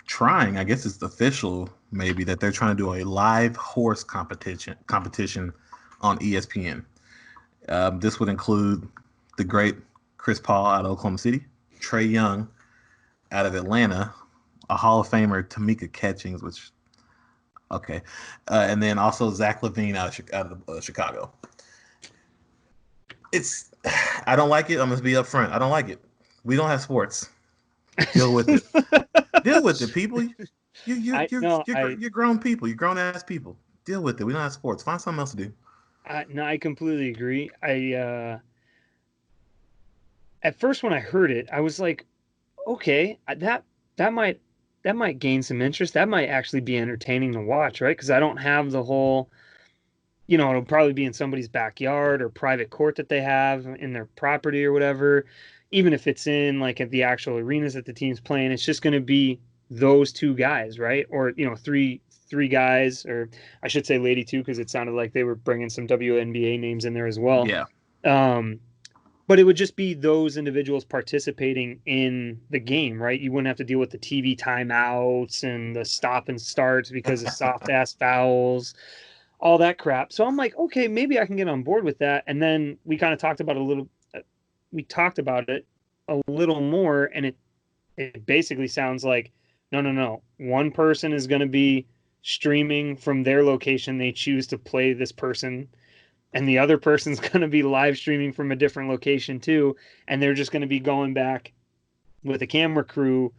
trying, I guess it's official maybe, that they're trying to do a live horse competition on ESPN. This would include the great Chris Paul out of Oklahoma City, Trey Young out of Atlanta, a Hall of Famer, Tamika Catchings, which okay, and then also Zach LaVine out of Chicago. It's I don't like it. I'm gonna be upfront. I don't like it. We don't have sports. Deal with it. Deal with it, people. I no, You're grown people. You're grown ass people. Deal with it. We don't have sports. Find something else to do. no, I completely agree. I At first when I heard it, I was like, okay, that might that might gain some interest. That might actually be entertaining to watch, right? Because I don't have the whole, it'll probably be in somebody's backyard or private court that they have in their property or whatever. Even if it's in like at the actual arenas that the team's playing, it's just going to be those two guys, right? Or three guys, or I should say lady too, because it sounded like they were bringing some WNBA names in there as well. Yeah. Um, but it would just be those individuals participating in the game, right? You wouldn't have to deal with the TV timeouts and the stop and starts because of soft ass fouls, all that crap. So I'm like, okay, maybe I can get on board with that. And then we kind of talked about we talked about it a little more, and it basically sounds like, no, no, no. One person is going to be streaming from their location. They choose to play this person, and the other person's going to be live streaming from a different location too. And they're just going to be going back with a camera crew,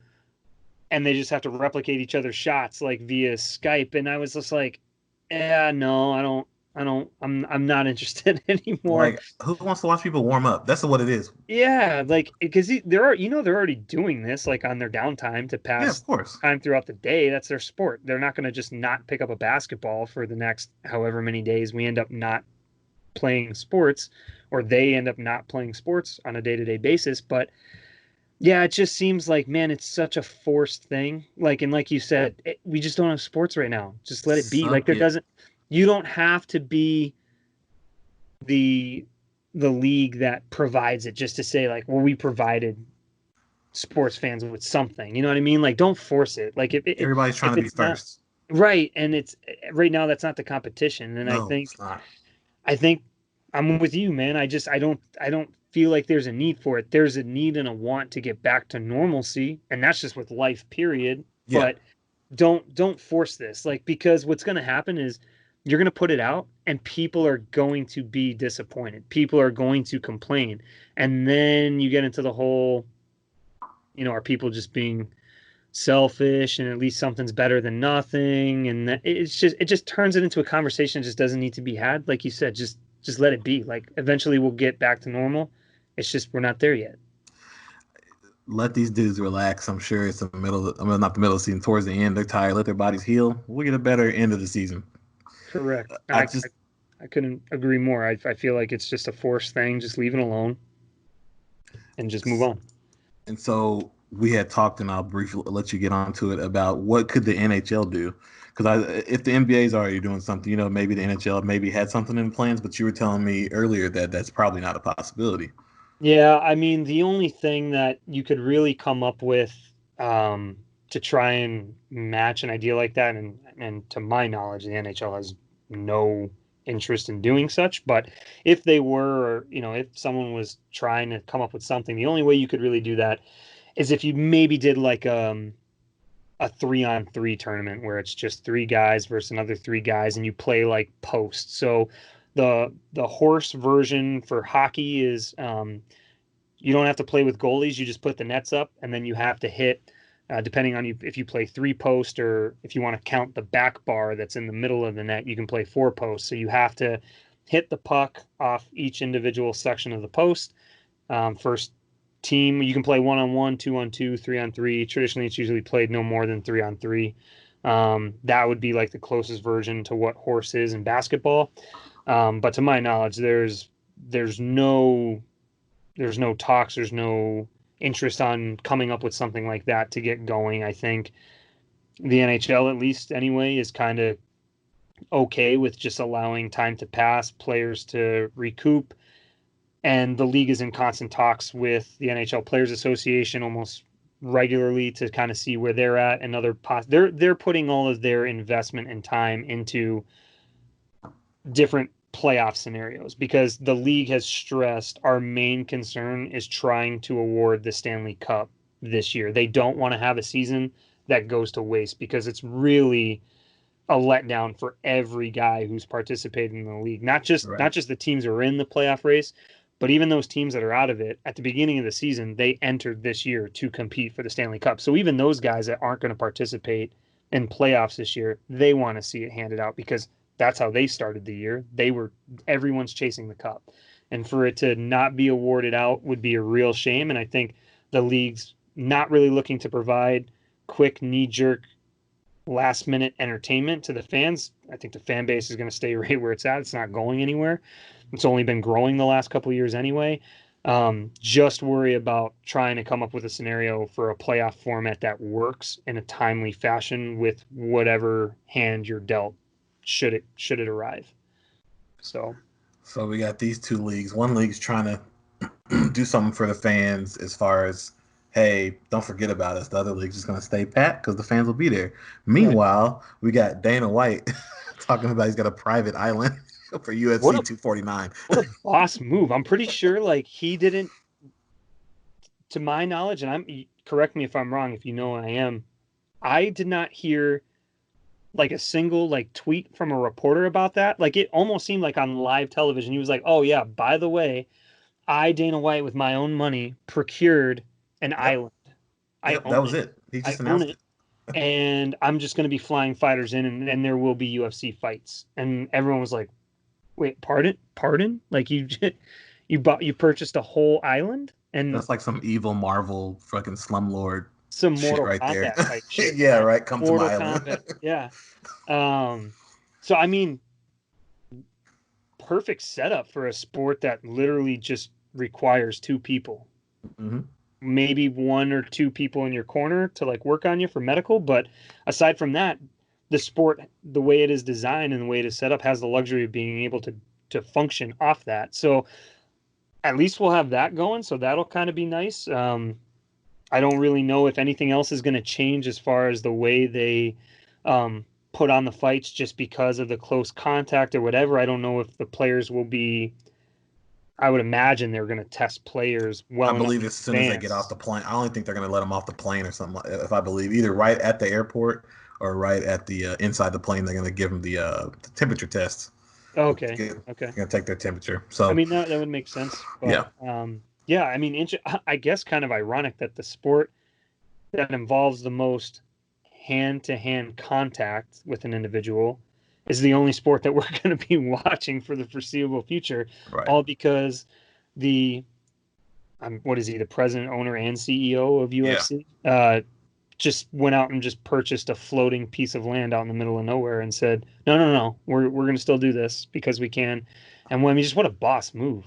and they just have to replicate each other's shots like via Skype. And I was just like, yeah, no, I don't. I'm not interested anymore. Like, who wants to watch people warm up? That's what it is. Yeah, like because they're already doing this like on their downtime to Yeah, of pass course. time throughout the day. That's their sport. They're not going to just not pick up a basketball for the next however many days we end up not playing sports, or they end up not playing sports on a day-to-day basis. But yeah, it just seems like, man, it's such a forced thing. Like, and like you said, we just don't have sports right now. Just let it be. Like, Suck there it. doesn't, you don't have to be the the league that provides it just to say like, well, we provided sports fans with something. You know what I mean? Like, don't force it. Like, Everybody's trying if to be it's not first. right, and it's right now, that's not the competition. And No, it's not. I think I'm with you, man. I don't feel like there's a need for it. There's a need and a want to get back to normalcy, and that's just with life, period. Yeah, But don't force this. Like, because what's going to happen is you're going to put it out and people are going to be disappointed. People are going to complain. And then you get into the whole, are people just being selfish and at least something's better than nothing, and it just turns it into a conversation that just doesn't need to be had. Like you said, just let it be. Like, eventually we'll get back to normal. It's just we're not there yet. let these dudes relax. I'm sure it's the middle. I mean, not the middle of the season. Towards the end, they're tired. Let their bodies heal. We'll get a better end of the season. Correct. I just I couldn't agree more. I feel like it's just a forced thing. Just leave it alone and just move on. and so we had talked, and I'll briefly let you get onto it about what could the NHL do. Because if the NBA is already doing something, maybe the NHL maybe had something in plans. But you were telling me earlier that that's probably not a possibility. Yeah, I mean, the only thing that you could really come up with to try and match an idea like that, and to my knowledge, the NHL has no interest in doing such. But if they were, or, if someone was trying to come up with something, the only way you could really do that is if you maybe did like a 3-on-3 tournament where it's just three guys versus another three guys, and you play like post. So the horse version for hockey is you don't have to play with goalies. You just put the nets up, and then you have to hit, depending on you, if you play three post, or if you want to count the back bar that's in the middle of the net, you can play four posts. So you have to hit the puck off each individual section of the post. First team, you can play 1-on-1, 2-on-2, 3-on-3. Traditionally, it's usually played no more than 3-on-3. That would be like the closest version to what horse is in basketball. But to my knowledge, there's no there's no talks, there's no interest on coming up with something like that to get going. I think the NHL, at least anyway, is kind of okay with just allowing time to pass, players to recoup, and the league is in constant talks with the NHL Players Association almost regularly to kind of see where they're at, and they're putting all of their investment and time into different playoff scenarios, because the league has stressed our main concern is trying to award the Stanley Cup this year. They don't want to have a season that goes to waste, because it's really a letdown for every guy who's participated in the league. Not Right. just the teams who are in the playoff race, but even those teams that are out of it. At the beginning of the season, they entered this year to compete for the Stanley Cup. So even those guys that aren't going to participate in playoffs this year, they want to see it handed out, because that's how they started the year. Everyone's chasing the cup. And for it to not be awarded out would be a real shame. And I think the league's not really looking to provide quick knee jerk last minute entertainment to the fans. I think the fan base is going to stay right where it's at. It's not going anywhere. It's only been growing the last couple of years anyway. Just worry about trying to come up with a scenario for a playoff format that works in a timely fashion with whatever hand you're dealt, should it arrive. So So we got these two leagues. One league's trying to do something for the fans as far as, hey, don't forget about us. The other league's just going to stay pat because the fans will be there. right. Meanwhile, we got Dana White talking about he's got a private island for What UFC a 249. what a boss move. I'm pretty sure like he didn't, to my knowledge, and I'm correct me if I'm wrong, if you know I am. I did not hear like a single like tweet from a reporter about that. Like, it almost seemed like on live television he was like, "Oh yeah, by the way, I, Dana White, with my own money procured an Yep. island. I Yep. That own was it. it. He I just own announced it, it. and I'm just going to be flying fighters in, and there will be UFC fights." And everyone was like, Wait, pardon? Like you purchased a whole island and That's like some evil Marvel fucking slumlord some shit Mortal right there. Kombat type shit, Yeah, man. right. Come to Mortal my island. Kombat, yeah. Um, so I mean, perfect setup for a sport that literally just requires two people. Hmm. Maybe one or two people in your corner to like work on you for medical, but aside from that, the sport, the way it is designed and the way it is set up, has the luxury of being able to function off that. So at least we'll have that going. So that'll kind of be nice. I don't really know if anything else is going to change as far as the way they put on the fights just because of the close contact or whatever. I don't know if the players will be. I would imagine they're going to test players I well enough believe in as soon as they get off advance. the plane, I don't think they're going to let them off the plane or something. If I believe either right at the airport or right at the inside the plane, they're going to give them the temperature test. Okay, They're okay. going to take their temperature. I So mean that would make sense, but yeah, yeah, I mean, I guess kind of ironic that the sport that involves the most hand-to-hand contact with an individual is the only sport that we're going to be watching for the foreseeable future, right. all because the what is he, the president, owner, and CEO of Yeah, UFC, just went out and just purchased a floating piece of land out in the middle of nowhere and said, no, no, no, we're going to still do this because we can. And when I mean, just what a boss move.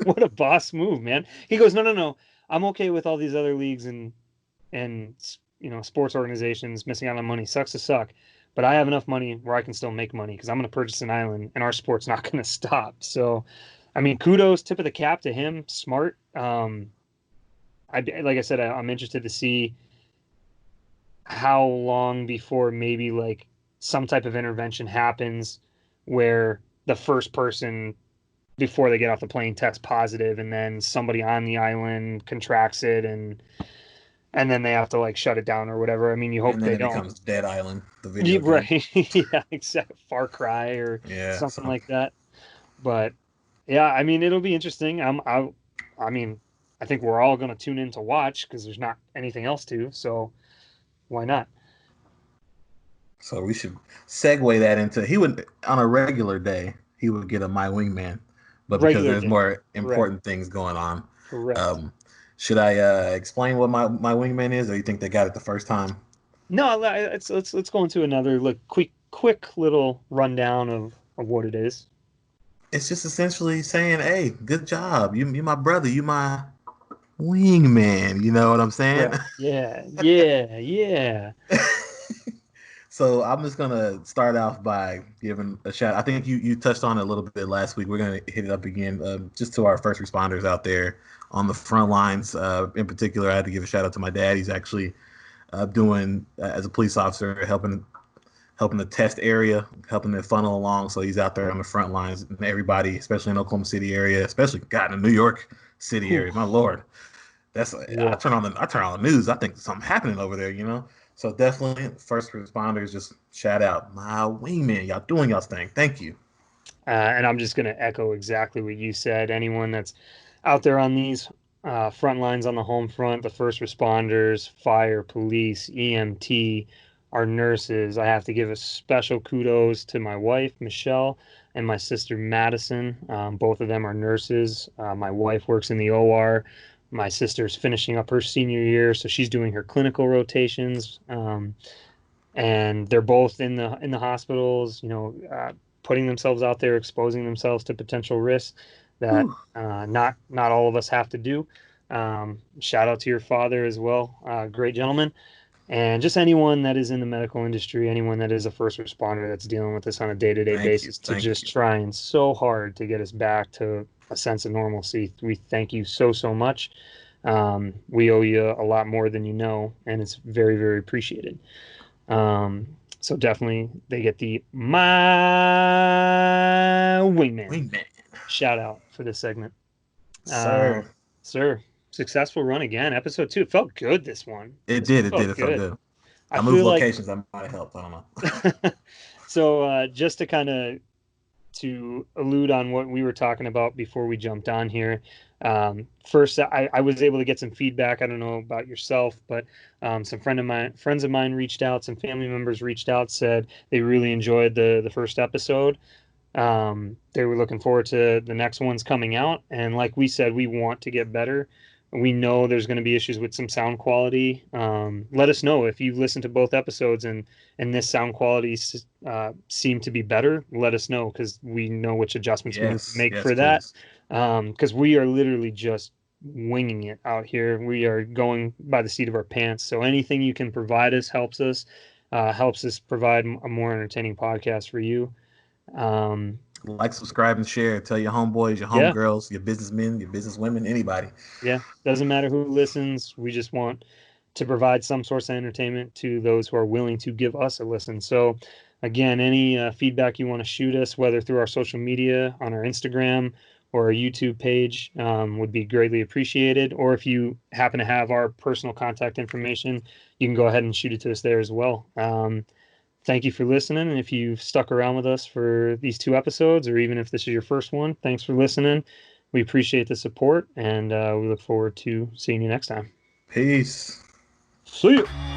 What a boss move, man. He goes, no, no, no. I'm okay with all these other leagues and sports organizations missing out on money. Sucks to suck, but I have enough money where I can still make money because I'm going to purchase an island, and our sport's not going to stop. So, I mean, kudos, tip of the cap to him. Smart. Like I said, I'm interested to see how long before maybe like some type of intervention happens where the first person before they get off the plane tests positive and then somebody on the island contracts it and then they have to like shut it down or whatever. I mean, you hope and then they it don't. becomes Dead Island, the video game. Right. Yeah, exactly. Far Cry or Yeah, something so like that. But yeah, I mean, it'll be interesting. I mean, I think we're all going to tune in to watch because there's not anything else to. So why not? so we should segue that into he would on a regular day he would get a My Wingman, but because Regular there's day. more Correct. important things going on, Correct. um, should I explain what my wingman is, or you think they got it the first time? No, let's go into another look quick little rundown of what it is. It's just essentially saying, "Hey, good job. You my brother. You my wingman." You know what I'm saying? Correct. Yeah. Yeah. Yeah. So I'm just gonna start off by giving a shout. I think you touched on it a little bit last week. We're gonna hit it up again, just to our first responders out there on the front lines. In particular, I had to give a shout out to my dad. He's actually doing as a police officer, helping the test area, helping it funnel along. So he's out there on the front lines, and everybody, especially in Oklahoma City area, especially God in the New York City Whew. area. My lord, that's Woof. I turn on the news. I think something happening over there. So definitely first responders, just shout out my wingman. Y'all doing y'all's thing. Thank you. And I'm just going to echo exactly what you said. Anyone that's out there on these front lines on the home front, the first responders, fire, police, EMT, our nurses, I have to give a special kudos to my wife, Michelle, and my sister, Madison. Both of them are nurses. My wife works in the OR. My sister's finishing up her senior year, so she's doing her clinical rotations. And they're both in the hospitals, putting themselves out there, exposing themselves to potential risks that Whew. not all of us have to do. Shout out to your father as well, great gentleman, and just anyone that is in the medical industry, anyone that is a first responder that's dealing with this on a day-to-day Thank you. basis, to Thank just you. trying so hard to get us back to a sense of normalcy. We thank you so much. We owe you a lot more than you know, and it's very, very appreciated. Um, so definitely they get the my wingman Wingman, shout out for this segment. sir. Sir, successful run again. Episode 2. It felt good this one. It This one did. It did. felt It felt good. good. I I moved feel like locations. That might have helped. I don't know. so just to kind of to allude on what we were talking about before we jumped on here. First, I was able to get some feedback. I don't know about yourself, but some friends of mine reached out, some family members reached out, said they really enjoyed the first episode. They were looking forward to the next ones coming out. And like we said, we want to get better. We know there's going to be issues with some sound quality. Let us know if you've listened to both episodes and this sound quality seem to be better. Let us know because we know which adjustments we need to Yes, make yes, for that. please. Because we are literally just winging it out here. We are going by the seat of our pants. So anything you can provide us helps us provide a more entertaining podcast for you. Um, Like, subscribe, and share. Tell your homeboys, your yeah, homegirls, your businessmen, your businesswomen, anybody. yeah. Doesn't matter who listens. We just want to provide some source of entertainment to those who are willing to give us a listen. So, again, any feedback you want to shoot us, whether through our social media, on our Instagram, or our YouTube page, would be greatly appreciated. Or if you happen to have our personal contact information, you can go ahead and shoot it to us there as well. Thank you for listening. And if you've stuck around with us for these 2 episodes, or even if this is your first one, thanks for listening. We appreciate the support, and we look forward to seeing you next time. Peace. See you.